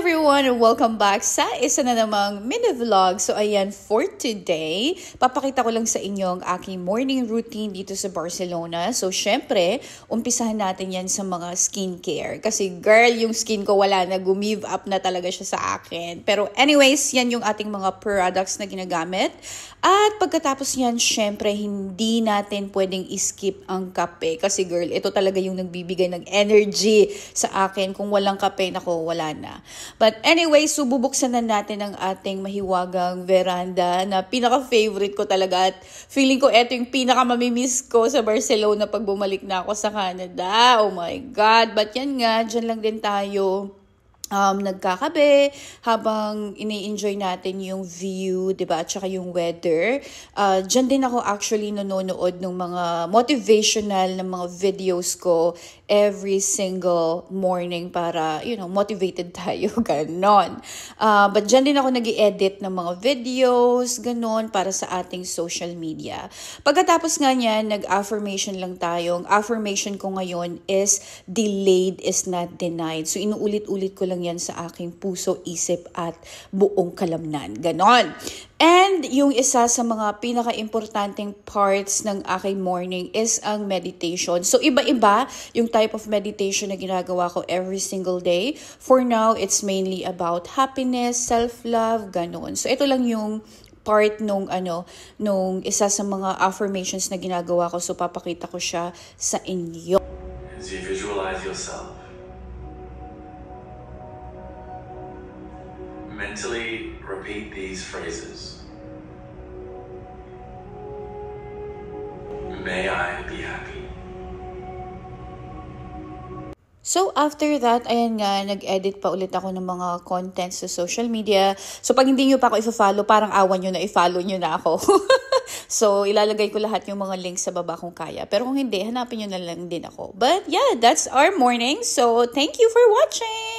everyone and welcome back sa isa na namang mini vlog. So ayan, for today, papakita ko lang sa inyo ang aking morning routine dito sa Barcelona. So syempre, umpisahan natin yan sa mga skincare. Kasi girl, yung skin ko wala na, gumive up na talaga siya sa akin. Pero anyways, yan yung ating mga products na ginagamit. At pagkatapos yan, syempre, hindi natin pwedeng skip ang kape. Kasi girl, ito talaga yung nagbibigay ng energy sa akin. Kung walang kape, nako, wala na. But anyway, so bubuksan na natin ang ating mahiwagang veranda na pinaka-favorite ko talaga. At feeling ko ito yung pinaka-mamimiss ko sa Barcelona pag bumalik na ako sa Canada. Oh my God! But yan nga, dyan lang din tayo nagkakape habang ini-enjoy natin yung view, diba? At saka yung weather. Diyan din ako actually nanonood ng mga motivational na mga videos ko every single morning para, motivated tayo, ganon. But diyan din ako nag-i-edit ng mga videos, ganon, para sa ating social media. Pagkatapos nga niyan, nag-affirmation lang tayo. Ang affirmation ko ngayon is, delayed is not denied. So, inuulit-ulit ko lang yan sa aking puso, isip at buong kalamnan. Ganon. And yung isa sa mga pinaka-importanting parts ng aking morning is ang meditation. So iba-iba yung type of meditation na ginagawa ko every single day. For now, it's mainly about happiness, self-love, ganon. So ito lang yung part nung isa sa mga affirmations na ginagawa ko. So papakita ko siya sa inyo. As you visualize yourself, mentally repeat these phrases. May I be happy. So, after that, ayan nga, nag-edit pa ulit ako ng mga contents sa social media. So, pag hindi nyo pa ako i-follow, parang awan nyo na i-follow nyo na ako. So, ilalagay ko lahat yung mga links sa baba kung kaya. Pero kung hindi, hanapin nyo na lang din ako. But yeah, that's our morning. So, thank you for watching!